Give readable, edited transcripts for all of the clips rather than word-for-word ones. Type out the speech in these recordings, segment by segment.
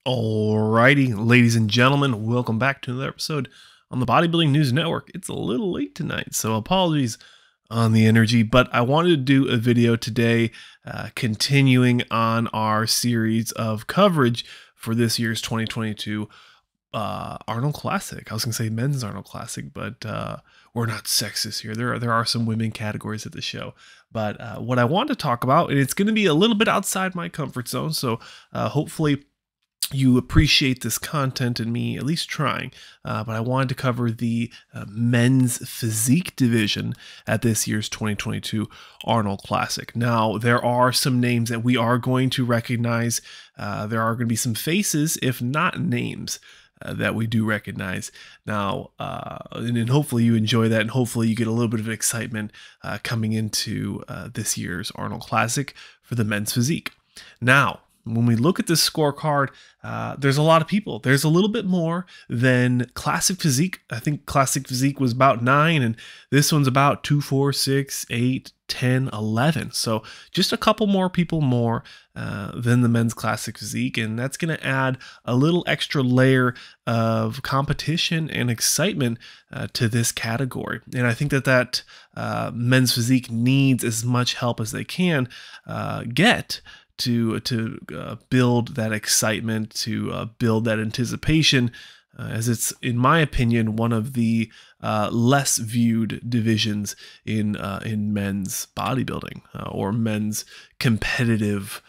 Alrighty, ladies and gentlemen, welcome back to another episode on the Bodybuilding News Network. It's a little late tonight, so apologies on the energy, but I wanted to do a video today continuing on our series of coverage for this year's 2022 Arnold Classic. I was going to say men's Arnold Classic, but we're not sexist here. There are some women categories at the show. But what I want to talk about, and it's going to be a little bit outside my comfort zone, so hopefully you appreciate this content and me at least trying, but I wanted to cover the men's physique division at this year's 2022 Arnold Classic. Now, there are some names that we are going to recognize. There are going to be some faces, if not names, that we do recognize. Now, and hopefully you enjoy that, and hopefully you get a little bit of excitement coming into this year's Arnold Classic for the men's physique. Now, when we look at this scorecard, there's a lot of people. There's a little bit more than Classic Physique. I think Classic Physique was about 9, and this one's about 2, 4, 6, 8, 10, 11. So just a couple more people more than the men's Classic Physique, and that's going to add a little extra layer of competition and excitement to this category. And I think that men's physique needs as much help as they can get to build that excitement, to build that anticipation, as it's, in my opinion, one of the less viewed divisions in men's bodybuilding or men's competitive.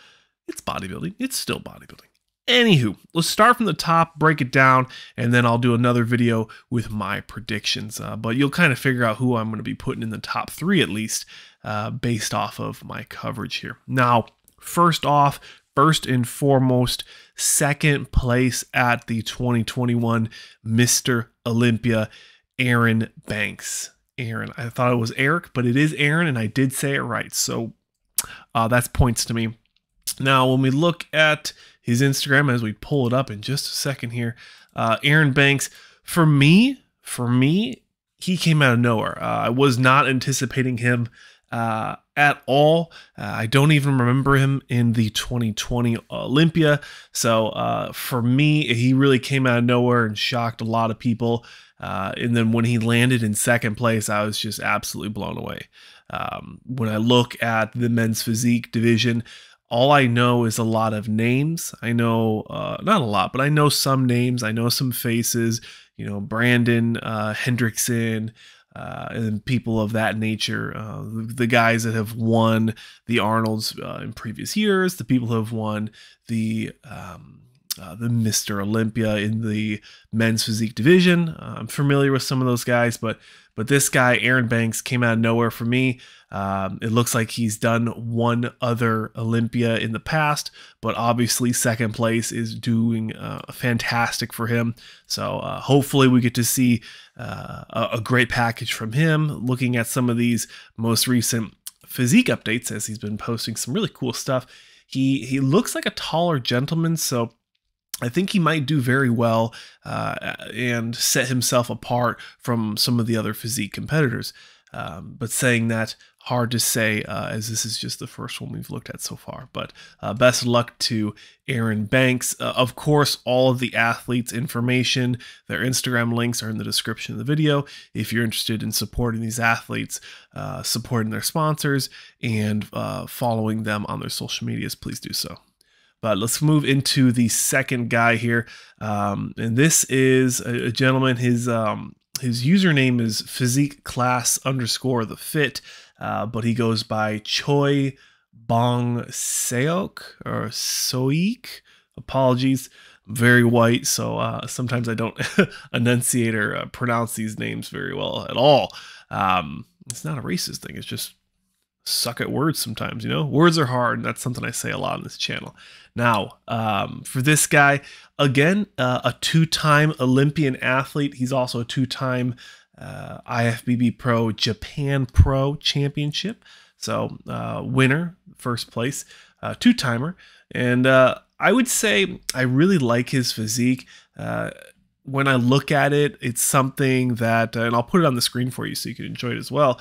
It's bodybuilding. It's still bodybuilding. Anywho, let's start from the top, break it down, and then I'll do another video with my predictions. But you'll kind of figure out who I'm going to be putting in the top 3 at least, based off of my coverage here. Now, first and foremost, second place at the 2021 Mr. Olympia, Erin Banks. Erin, I thought it was Eric, but it is Erin, and I did say it right. So that's points to me. Now, when we look at his Instagram, as we pull it up in just a second here, Erin Banks, for me, he came out of nowhere. I was not anticipating him at all. I don't even remember him in the 2020 Olympia. So for me, he really came out of nowhere and shocked a lot of people. And then when he landed in second place, I was just absolutely blown away. When I look at the men's physique division, all I know is a lot of names. I know, not a lot, but I know some names. I know some faces, you know, Brandon Hendrickson, and people of that nature, the guys that have won the Arnolds in previous years, the people who have won the Mr. Olympia in the men's physique division. I'm familiar with some of those guys, but this guy, Erin Banks, came out of nowhere for me. It looks like he's done one other Olympia in the past, but obviously second place is doing fantastic for him. So hopefully we get to see a great package from him. Looking at some of these most recent physique updates, as he's been posting some really cool stuff, he looks like a taller gentleman, so I think he might do very well and set himself apart from some of the other physique competitors. But saying that, hard to say, as this is just the first one we've looked at so far. But best of luck to Erin Banks. Of course, all of the athletes' information, their Instagram links are in the description of the video. If you're interested in supporting these athletes, supporting their sponsors, and following them on their social medias, please do so. But let's move into the second guy here. And this is a gentleman. His username is physique_class_the_fit, but he goes by Choi, Bong, Seok, or Soik. Apologies. I'm very white, so sometimes I don't enunciate or pronounce these names very well at all. It's not a racist thing. It's just suck at words sometimes, you know? Words are hard, and that's something I say a lot on this channel. Now, for this guy, again, a 2-time Olympian athlete. He's also a 2-time IFBB Pro Japan Pro Championship. So, winner, first place, 2-timer. And I would say I really like his physique. When I look at it, it's something that, and I'll put it on the screen for you so you can enjoy it as well.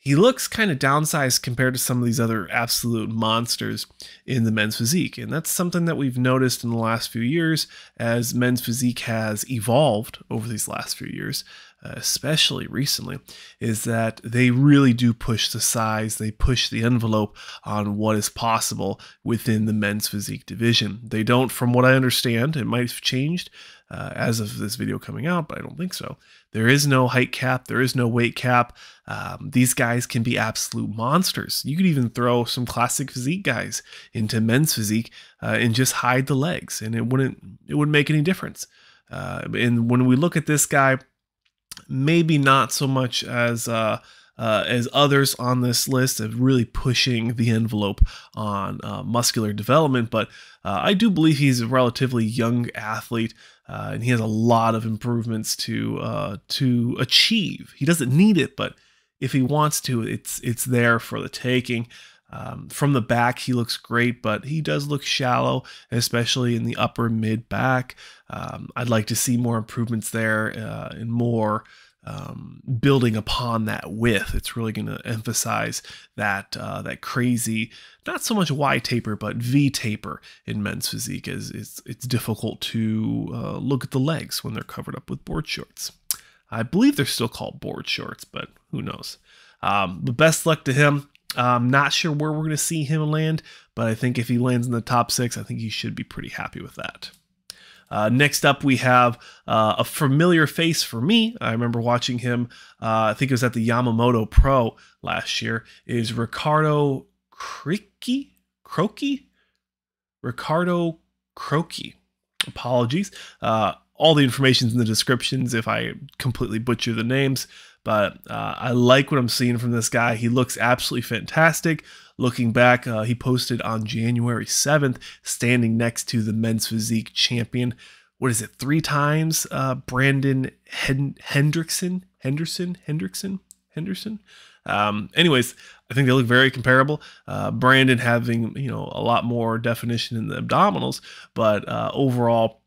he looks kind of downsized compared to some of these other absolute monsters in the men's physique. And that's something that we've noticed in the last few years as men's physique has evolved over these last few years, especially recently, is that they really do push the size, they push the envelope on what is possible within the men's physique division. They don't, from what I understand, it might have changed as of this video coming out, but I don't think so. There is no height cap, there is no weight cap. These guys can be absolute monsters. You could even throw some classic physique guys into men's physique and just hide the legs, and it wouldn't make any difference. And when we look at this guy, maybe not so much as others on this list of really pushing the envelope on muscular development, but I do believe he's a relatively young athlete, and he has a lot of improvements to achieve. He doesn't need it, but if he wants to, it's there for the taking. From the back, he looks great, but he does look shallow, especially in the upper mid back. I'd like to see more improvements there and more building upon that width. It's really going to emphasize that crazy, not so much Y taper, but V taper in men's physique, as it's difficult to look at the legs when they're covered up with board shorts. I believe they're still called board shorts, but who knows. But best luck to him. I'm not sure where we're going to see him land, but I think if he lands in the top 6, I think he should be pretty happy with that. Next up, we have a familiar face for me. I remember watching him, I think it was at the Yamamoto Pro last year, is Riccardo Croci? Riccardo Croci. Apologies. All the information's in the descriptions if I completely butcher the names. But I like what I'm seeing from this guy. He looks absolutely fantastic. Looking back, he posted on January 7th, standing next to the men's physique champion. What is it, 3 times? Brandon Henderson. Anyways, I think they look very comparable. Brandon having, a lot more definition in the abdominals, but overall,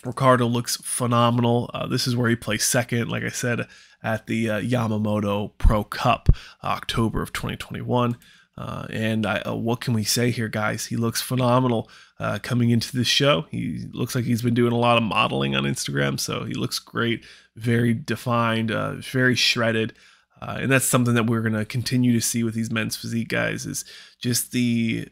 Riccardo looks phenomenal. This is where he placed second, like I said, at the Yamamoto Pro Cup, October of 2021. And what can we say here, guys? He looks phenomenal coming into this show. He looks like he's been doing a lot of modeling on Instagram, so he looks great, very defined, very shredded. And that's something that we're going to continue to see with these men's physique guys, is just the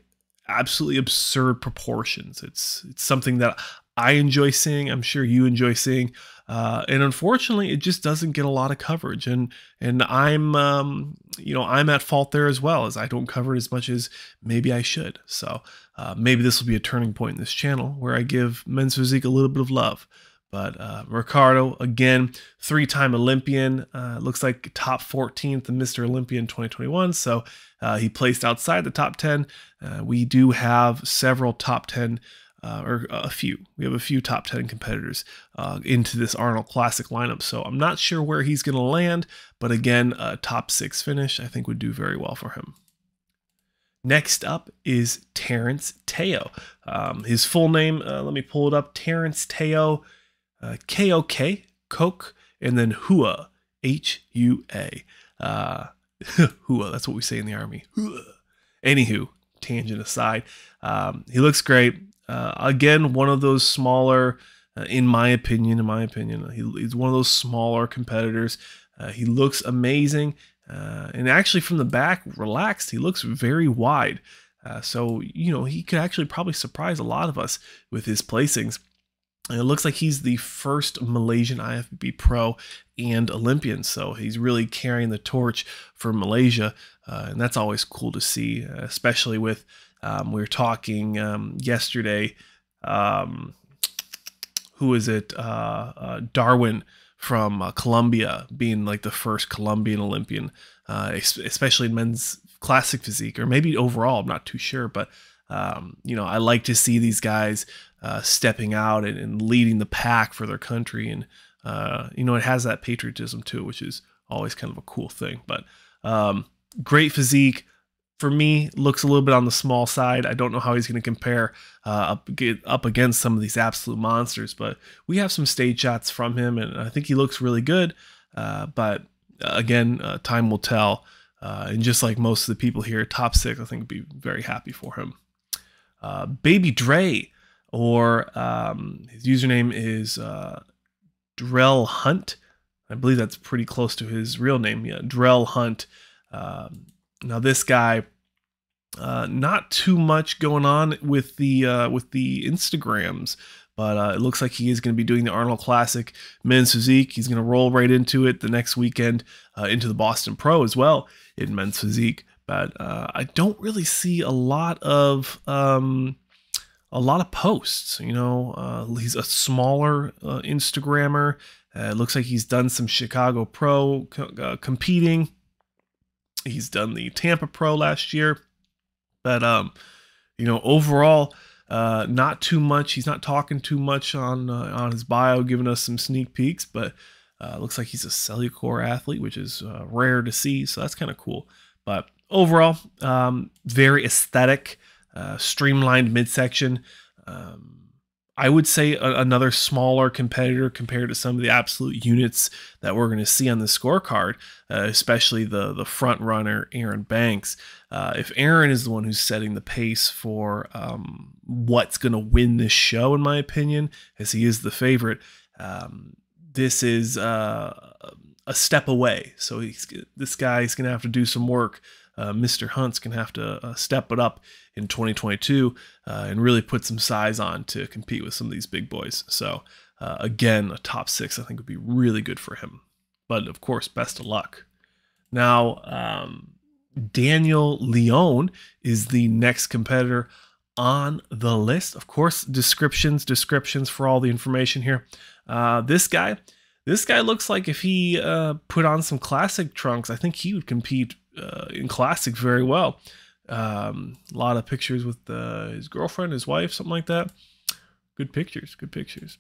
absolutely absurd proportions. It's something that I enjoy seeing. I'm sure you enjoy seeing. And unfortunately, it just doesn't get a lot of coverage. And I'm, I'm at fault there as well, as I don't cover it as much as maybe I should. So maybe this will be a turning point in this channel where I give men's physique a little bit of love. But Riccardo, again, 3-time Olympian, looks like top 14th in Mr. Olympia in 2021. So he placed outside the top 10. We do have several top 10 or a few. We have a few top 10 competitors into this Arnold Classic lineup. So I'm not sure where he's going to land, but again, a top 6 finish I think would do very well for him. Next up is Terrence Teo. His full name, let me pull it up, Terrence Teo Kok Hua, and then Hua, H-U-A. Hua, that's what we say in the Army. Hua. Anywho, tangent aside, he looks great. Again, one of those smaller, in my opinion, he's one of those smaller competitors. He looks amazing, and actually from the back, relaxed, he looks very wide. So, he could actually probably surprise a lot of us with his placings. And it looks like he's the first Malaysian IFBB pro and Olympian, so he's really carrying the torch for Malaysia, and that's always cool to see, especially with, we were talking yesterday, who is it, Darwin from Colombia being like the first Colombian Olympian, especially in men's classic physique, or maybe overall, I'm not too sure, but I like to see these guys stepping out and leading the pack for their country. And, it has that patriotism too, which is always kind of a cool thing. But great physique. For me, looks a little bit on the small side. I don't know how he's going to compare up against some of these absolute monsters, but we have some stage shots from him, and I think he looks really good. But again, time will tell And just like most of the people here, top 6, I think would be very happy for him. Baby Dre, or his username is Drell Hunt. I believe that's pretty close to his real name. Yeah, Drell Hunt. Now this guy, not too much going on with the Instagrams, but it looks like he is going to be doing the Arnold Classic men's physique. He's going to roll right into it the next weekend, into the Boston Pro as well in men's physique. But I don't really see a lot of posts. You know, he's a smaller Instagrammer. It looks like he's done some Chicago Pro competing. He's done the Tampa Pro last year. But, you know, overall, not too much. He's not talking too much on his bio, giving us some sneak peeks. But looks like he's a Cellucor athlete, which is rare to see. So that's kind of cool. But overall, very aesthetic, streamlined midsection. I would say another smaller competitor compared to some of the absolute units that we're going to see on the scorecard, especially the front runner, Erin Banks. If Erin is the one who's setting the pace for what's going to win this show, in my opinion, as he is the favorite, this is a step away. So this guy's going to have to do some work. Mr. Hunt's going to have to step it up in 2022 and really put some size on to compete with some of these big boys. So again, a top 6 I think would be really good for him. But of course, best of luck. Now, Daniel Leone is the next competitor on the list. Of course, descriptions for all the information here. This guy looks like if he put on some classic trunks, I think he would compete in classic very well. A lot of pictures with his girlfriend, his wife, something like that. Good pictures.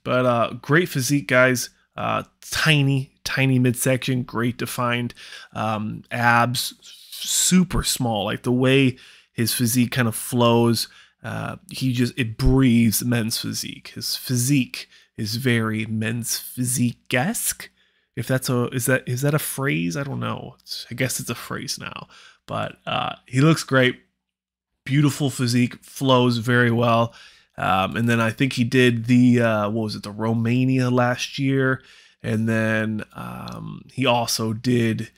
But great physique, guys. Tiny midsection, great defined abs, super small. Like the way his physique kind of flows, it breathes men's physique. His physique is very men's physique-esque. If that's is that a phrase? I don't know. I guess it's a phrase now. But he looks great. Beautiful physique, flows very well. And then I think he did the the Romania last year, and then he also did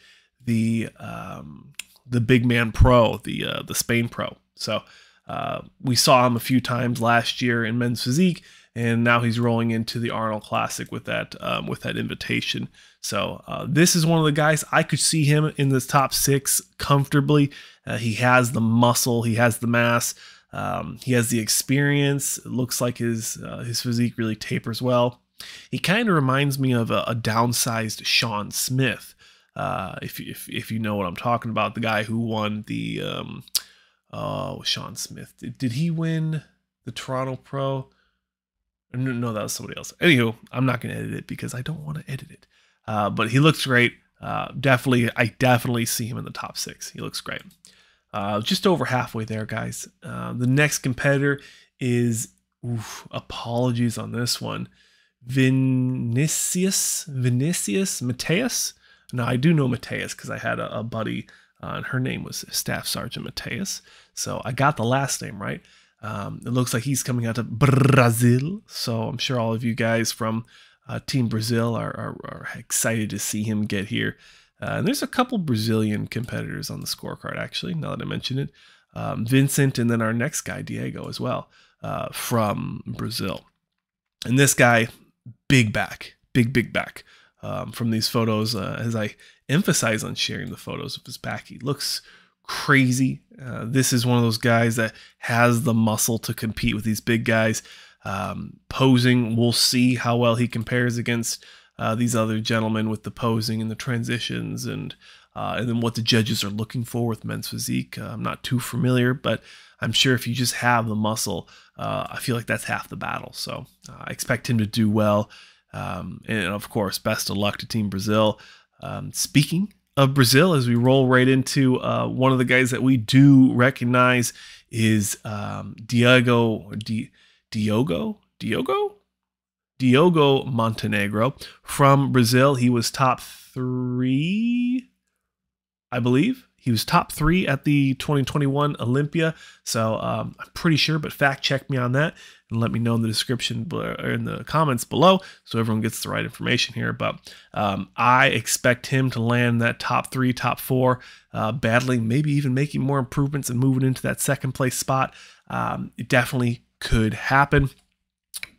the Big Man Pro, the Spain Pro. So we saw him a few times last year in men's physique, and now he's rolling into the Arnold Classic with that invitation. So this is one of the guys I could see him in the top 6 comfortably. He has the muscle, he has the mass, he has the experience. It looks like his physique really tapers well. He kind of reminds me of a downsized Sean Smith, if you know what I'm talking about. The guy who won the Sean Smith. Did he win the Toronto Pro? No, that was somebody else. Anywho, I'm not going to edit it because I don't want to edit it. But he looks great. I definitely see him in the top 6. He looks great. Just over halfway there, guys. The next competitor is, apologies on this one, Vincius Mateus. Now, I do know Mateus because I had a buddy, and her name was Staff Sergeant Mateus. So I got the last name right. It looks like he's coming out of Brazil. So I'm sure all of you guys from Team Brazil are excited to see him get here. And there's a couple Brazilian competitors on the scorecard, actually, now that I mention it. Vincent, and then our next guy, Diego, as well, from Brazil. And this guy, big back, big back. From these photos, as I emphasize on sharing the photos of his back, he looks crazy. This is one of those guys that has the muscle to compete with these big guys. Posing, we'll see how well he compares against these other gentlemen with the posing and the transitions, and then what the judges are looking for with men's physique. I'm not too familiar, but I'm sure if you just have the muscle, I feel like that's half the battle. So I expect him to do well. And of course, best of luck to Team Brazil. Speaking of Brazil, as we roll right into one of the guys that we do recognize is Diogo Montenegro from Brazil. He was top 3, I believe. he was top 3 at the 2021 Olympia. So I'm pretty sure, but fact check me on that and let me know in the description or in the comments below so everyone gets the right information here. But I expect him to land that top 3, top 4, battling, maybe even making more improvements and moving into that second place spot. It definitely could happen.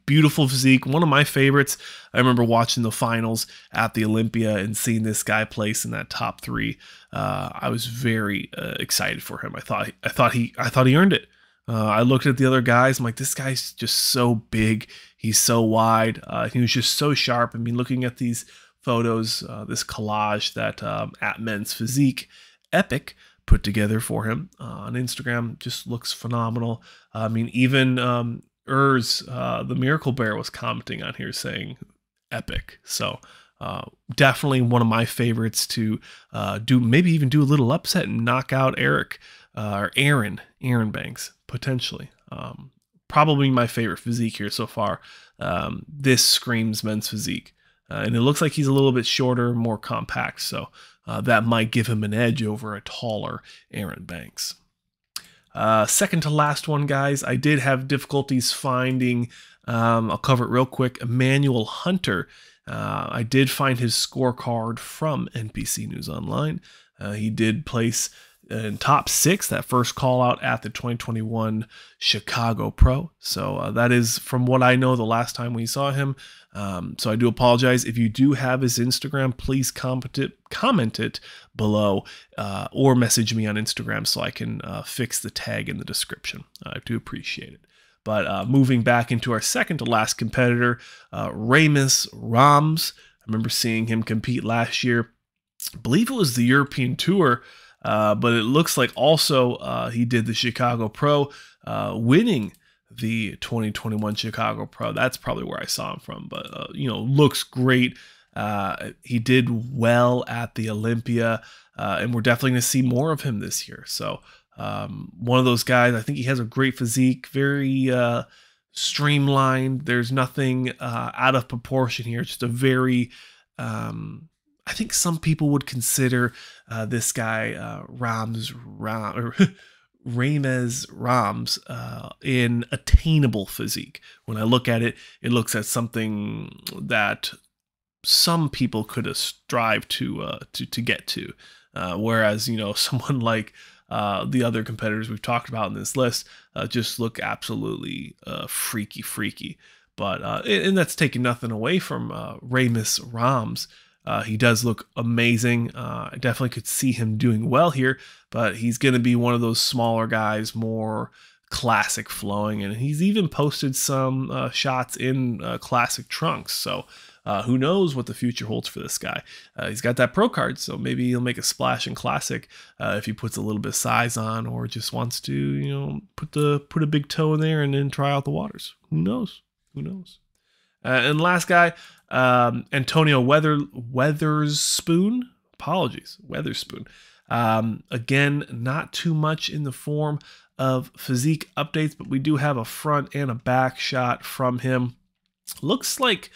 Beautiful physique, one of my favorites. I remember watching the finals at the Olympia and seeing this guy place in that top 3. I was very excited for him. I thought he earned it. I looked at the other guys. I'm like, this guy's just so big. He's so wide. He was just so sharp. I mean, looking at these photos, this collage that at Men's Physique Epic put together for him on Instagram just looks phenomenal. I mean, even the Miracle Bear was commenting on here saying epic. So definitely one of my favorites to maybe even do a little upset and knock out Erin Banks potentially. Probably my favorite physique here so far. This screams Men's Physique. And it looks like he's a little bit shorter, more compact. So that might give him an edge over a taller Erin Banks. Second to last one, guys, I did have difficulties finding, I'll cover it real quick, Emmanuel Hunter. I did find his scorecard from NPC News Online. He did place in top 6, that first call out at the 2021 Chicago Pro. So that is from what I know the last time we saw him. So I do apologize. If you do have his Instagram, please comment it below or message me on Instagram so I can fix the tag in the description. I do appreciate it. But moving back into our second to last competitor, Ramses Rams. I remember seeing him compete last year. I believe it was the European Tour. But it looks like also he did the Chicago Pro, winning the 2021 Chicago Pro. That's probably where I saw him from, but, you know, looks great. He did well at the Olympia, and we're definitely going to see more of him this year. So one of those guys, I think he has a great physique, very streamlined. There's nothing out of proportion here. Just a very... I think some people would consider this guy Ramses Rams in attainable physique. When I look at it, it looks at something that some people could strive to get to. Whereas, you know, someone like the other competitors we've talked about in this list just look absolutely freaky. But and that's taking nothing away from Ramses Rams. He does look amazing. I definitely could see him doing well here, but he's going to be one of those smaller guys, more classic flowing, and he's even posted some shots in classic trunks. So who knows what the future holds for this guy. He's got that pro card, so maybe he'll make a splash in classic if he puts a little bit of size on, or just wants to, you know, put a big toe in there and then try out the waters. Who knows? Who knows? And last guy, Antonio Weatherspoon. Apologies, Weatherspoon. Again, not too much in the form of physique updates, but we do have a front and a back shot from him. Looks like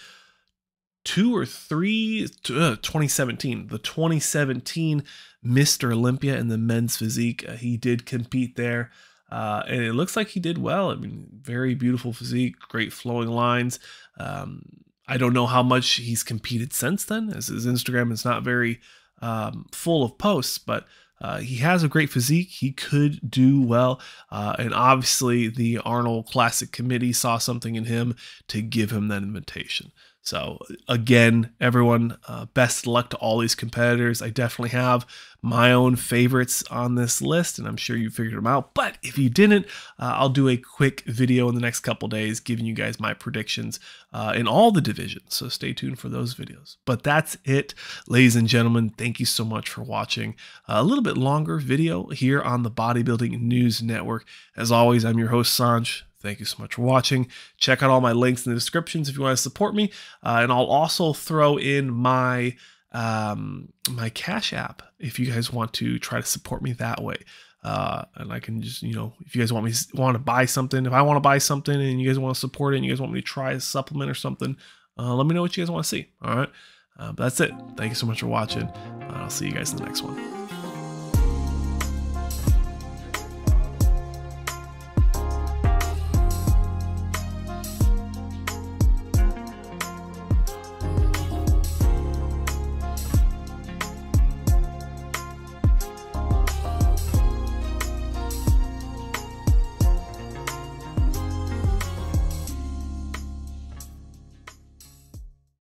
2 or 3, 2017. The 2017 Mr. Olympia in the men's physique. He did compete there. And it looks like he did well. I mean, very beautiful physique, great flowing lines. I don't know how much he's competed since then, as his Instagram is not very full of posts, but he has a great physique. He could do well. And obviously the Arnold Classic committee saw something in him to give him that invitation. So again, everyone, best of luck to all these competitors. I definitely have my own favorites on this list, and I'm sure you figured them out. But if you didn't, I'll do a quick video in the next couple days giving you guys my predictions in all the divisions. So stay tuned for those videos. But that's it, ladies and gentlemen. Thank you so much for watching a little bit longer video here on the Bodybuilding News Network. As always, I'm your host, Saunch. Thank you so much for watching. Check out all my links in the descriptions if you want to support me. And I'll also throw in my my Cash App if you guys want to try to support me that way. And I can just, you know, if you guys want to buy something, if I want to buy something and you guys want to support it and you guys want me to try a supplement or something, let me know what you guys want to see. All right. But that's it. Thank you so much for watching. I'll see you guys in the next one.